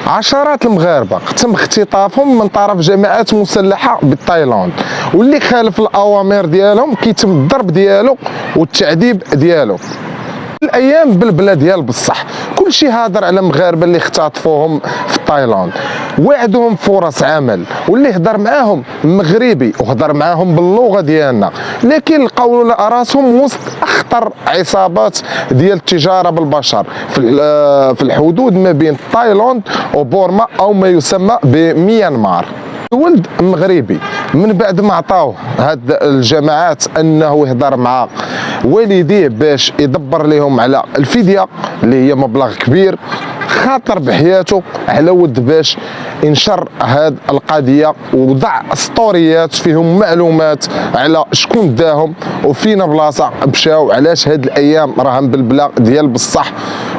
عشرات المغاربة تم اختطافهم من طرف جماعات مسلحة بتايلاند، واللي خالف الأوامر ديالهم كيتم الضرب ديالو والتعذيب ديالو. الايام بالبلا ديال بصح كلشي هادر على مغاربه اللي اختطفوهم في تايلاند، وعدهم فرص عمل، واللي هضر معاهم مغربي وهضر معاهم باللغه ديالنا، لكن لقاو راسهم وسط اخطر عصابات ديال التجاره بالبشر في الحدود ما بين تايلاند وبورما او ما يسمى بميانمار. ولد مغربي من بعد ما عطاوه هاد الجماعات انه يهضر مع والديه باش يدبر لهم على الفديه اللي هي مبلغ كبير، خاطر بحياته على ود باش ينشر هاد القضيه ووضع ستوريات فيهم معلومات على شكون داهم وفين بلاصه مشاو، علاش هاد الايام راهم بالبلا ديال بصح،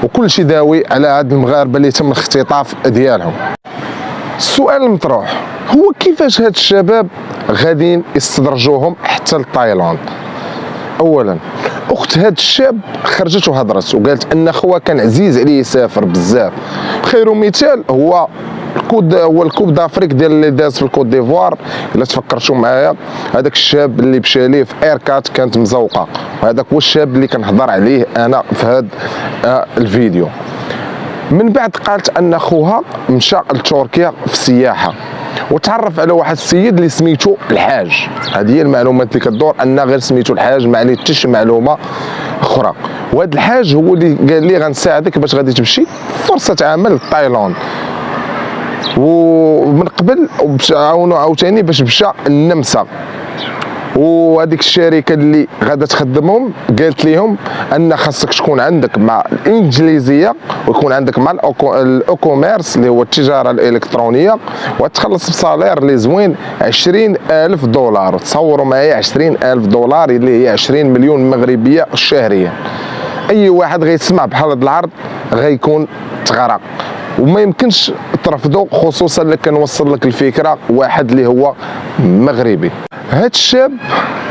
وكل شيء داوي على هاد المغاربه اللي تم الاختطاف ديالهم. السؤال المطروح هو كيفاش هاد الشباب غاديين يستدرجوهم حتى لتايلاند؟ اولا اخت هاد الشاب خرجت وهضرت وقالت ان خوها كان عزيز عليه يسافر بزاف، خير مثال هو الكوب دافريك ديال اللي داز في الكوت ديفوار. الا تفكرتوا معايا هذاك الشاب اللي مشى ليه في ايركات كانت مزوقه، هذاك هو الشاب اللي كنهضر عليه انا في هذا الفيديو. من بعد قالت ان خوها مشى لتركيا في السياحه وتعرف على واحد السيد اللي سميتو الحاج. هذه هي المعلومات اللي كدور، ان غير سميتو الحاج ما عليه حتى شي معلومه اخرى. وهذا الحاج هو اللي قال لي غنساعدك باش غادي تمشي فرصه عمل لتايلاند، ومن قبل عاوتاني باش مشى النمسا. وهذيك الشركه اللي غادا تخدمهم قالت لهم ان خاصك تكون عندك مع الانجليزيه ويكون عندك مع الاوكوميرس اللي هو التجاره الالكترونيه، وتخلص بصالير اللي زوين 20,000 دولار. تصوروا معايا 20,000 دولار اللي هي 20 مليون مغربيه شهريا. اي واحد غيسمع بحال هذا العرض غيكون تغرق وما يمكنش ترفضه، خصوصا اللي كنوصل لك الفكره واحد اللي هو مغربي. هاد الشاب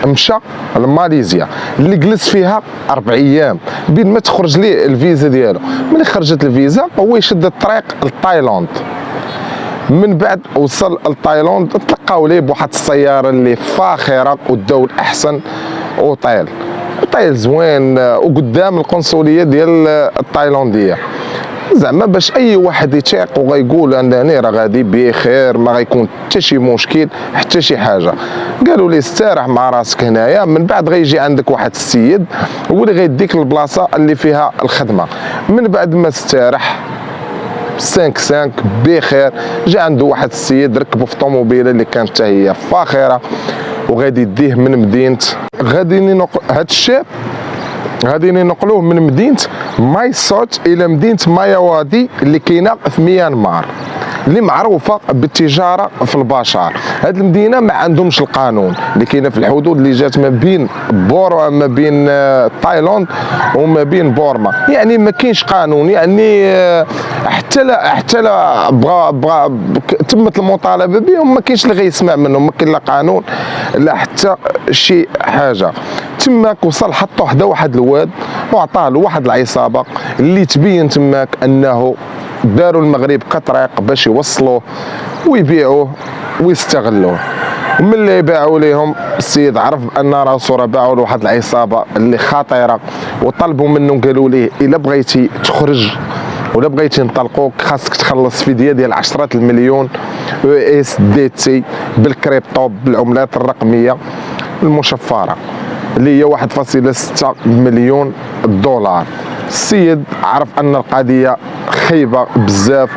مشى لماليزيا اللي جلس فيها 4 ايام بين ما تخرج ليه الفيزا ديالو. ملي خرجت الفيزا هو يشد الطريق لتايلاند. من بعد وصل لتايلاند تلقاو ليه بواحد السياره اللي فاخره وداو احسن اوتيل زوين وقدام القنصليه ديال التايلانديه، زعما باش اي واحد يتيق وغيقول انني راه غادي بخير، ما غيكون حتى شي مشكل حتى شي حاجه. قالوا لي استراح مع راسك هنايا، من بعد غيجي عندك واحد السيد هو اللي غيديك للبلاصه اللي فيها الخدمه. من بعد ما استراح 5 بخير جا عنده واحد السيد ركبوا في طوموبيله اللي كانت حتى هي فاخره وغادي يديه من مدينه هاد الشاب غادي ننقلوه من مدينه ماي سوت الى مدينه ماياوادي اللي كاينه في ميانمار اللي معروفه بالتجاره في البشر. هذه المدينه ما عندهمش القانون اللي كاينه في الحدود اللي جات ما بين ما بين تايلاند وما بين بورما، يعني ما كاينش قانون. يعني حتى لا بغى تمت المطالبه بهم ما كاينش اللي غيسمع منهم، ما كاين لا قانون لا حتى شي حاجه. تماك وصل حطوا حدا واحد الواد وعطاه لواحد العصابه اللي تبين تماك انه داروا المغرب كطريق باش يوصلوه ويبيعوه ويستغلوه. وملي باعوا ليهم السيد عرف ان راسو راه باعوا لواحد العصابه اللي خطيره، وطلبوا منه قالوا ليه الا بغيتي تخرج ولا بغيتي نطلقوك خاصك تخلص فديه ديال 10 المليون USDT بالكريبتو بالعملات الرقميه المشفره اللي هي 1.6 مليون دولار. السيد عرف ان القضيه خايبه بزاف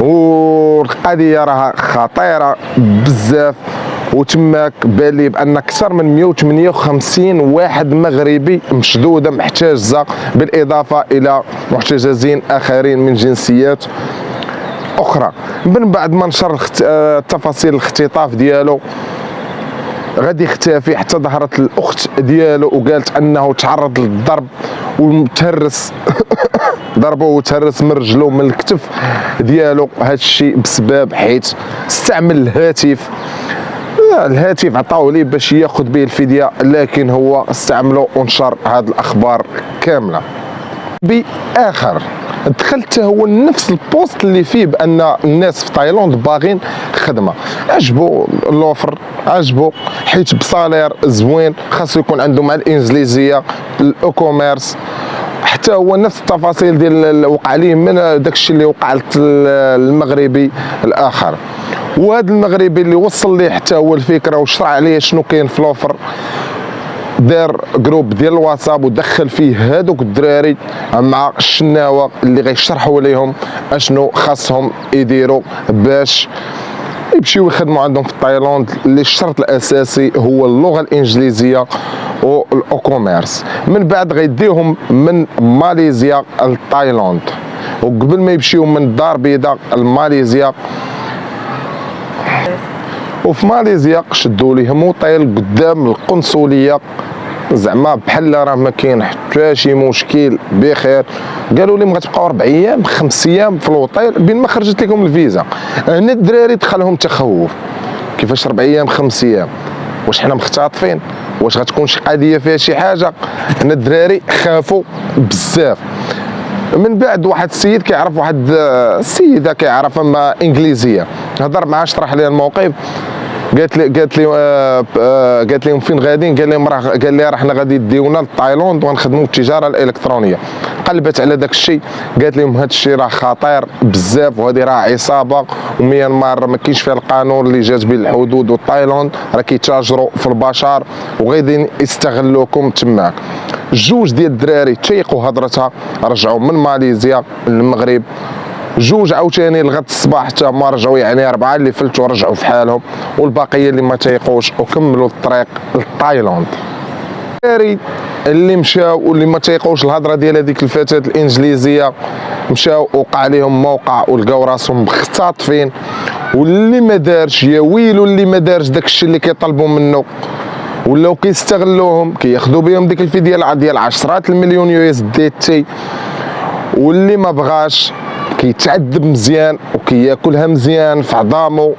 والقضيه راها خطيره بزاف، وتماك بان لي بان اكثر من 158 واحد مغربي مشدوده محتجزه، بالاضافه الى محتجزين اخرين من جنسيات اخرى. من بعد ما نشر تفاصيل الاختطاف ديالو غادي يختفي حتى ظهرت الاخت ديالو وقالت انه تعرض للضرب ومتهرس ضربوه وتهرس من رجلو من الكتف ديالو. هذا الشيء بسبب حيت استعمل الهاتف عطاوه ليه باش ياخذ به الفديه، لكن هو استعمله ونشر هذه الاخبار كامله. باخر دخلت هو نفس البوست اللي فيه بان الناس في تايلاند باغين خدمه، عجبو اللوفر، عجبو حيت بصالير زوين، خاصو يكون عنده مع الانجليزيه الاوكوميرس، حتى هو نفس التفاصيل ديال اللي وقع ليه من داكشي اللي وقع المغربي الاخر. وهذا المغربي اللي وصل ليه حتى هو الفكره وشرح عليه شنو كاين في لوفر، دار جروب ديال الواتساب ودخل فيه هادوك الدراري مع الشناوه اللي غيشرحوا ليهم اشنو خاصهم يديروا باش يمشيو يخدموا عندهم في تايلاند، اللي الشرط الاساسي هو اللغه الانجليزيه والاوكوميرس. من بعد غيديهم من ماليزيا لتايلاند، وقبل ما يمشيو من الدار البيضاء لماليزيا، وفي ماليزيا شدوا ليهم اوطيل قدام القنصليه، زعما بحال راه ما كاين حتى شي مشكل بخير. قالوا لهم غتبقاو 4 ايام 5 ايام في الاوطيل بين ما خرجت لكم الفيزا. هنا الدراري دخلهم تخوف، كيفاش 4 ايام 5 ايام؟ واش حنا مختطفين؟ واش غتكون شي قضيه فيها شي حاجه؟ هنا الدراري خافوا بزاف. من بعد واحد السيد كيعرف واحد السيده كيعرف اما انجليزيه، هضر معاه شرح لي الموقف، قالت لهم فين غاديين؟ قال لي راه حنا غادي يديونا لتايلاند وغنخدموا التجاره الالكترونيه. قلبت على داك الشيء، قالت لهم هذا الشيء راه خطير بزاف، وهذه راه عصابه، وميانمار ما كاينش فيها القانون اللي جات بين الحدود، وتايلاند راه كيتاجروا في البشر وغاديين يستغلوكم تماك. جوج ديال الدراري تيقوا هضرتها، رجعوا من ماليزيا للمغرب. جوج عاوتاني لغد الصباح حتى ما رجعوا، يعني 4 اللي فلتوا رجعوا في حالهم، والبقيه اللي ما تيقوش وكملوا الطريق لتايلاند. الدراري اللي مشاو واللي ما تيقوش الهضره ديال هذيك الفتاه الانجليزيه، مشاو وقع لهم موقع ولقاو راسهم مختطفين، واللي ما دارش يا ويلو اللي ما دارش داك الشيء اللي كيطلبوا منه، ولاو كيستغلوهم، كياخذوا بهم ديك الفديه ديال 10 المليون يو اس دي تي، واللي ما بغاش كيتعذب مزيان وكياكلها مزيان في عظامو،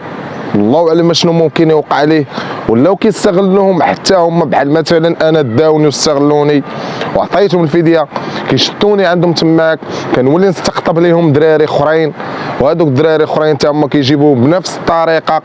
الله اعلم شنو ممكن يوقع ليه. ولاو كيستغلوهم حتى هما، بحال مثلا انا داوني واستغلوني وعطيتهم الفديه، كيشدوني عندهم تماك، كنولي نستقطب ليهم دراري اخرين، وهذوك الدراري اخرين حتى هما كيجيبوا بنفس الطريقه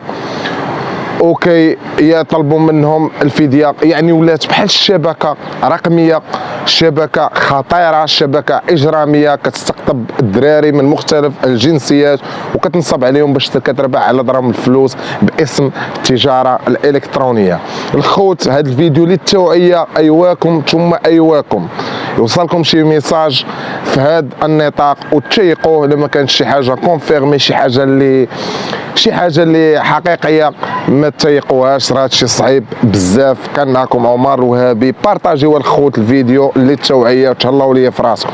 اوكي يطلبوا منهم الفديه. يعني ولات بحال الشبكه رقميه، شبكه خطيره، شبكه اجراميه كتستقطب الدراري من مختلف الجنسيات وكتنصب عليهم باش كتربح على ضرهم الفلوس باسم التجاره الالكترونيه. الخوت هذا الفيديو للتوعيه، ايواكم ثم ايواكم يوصلكم شي ميساج في هذا النطاق وتشيقوه لما كانت شي حاجه كونفيرمي، شي حاجه اللي حقيقيه ما تيقوهاش، راه هادشي صعيب بزاف. كان معكم عمر الوهابي، بارطاجيو الخوت الفيديو للتوعيه وتهلاو ليا في راسكم.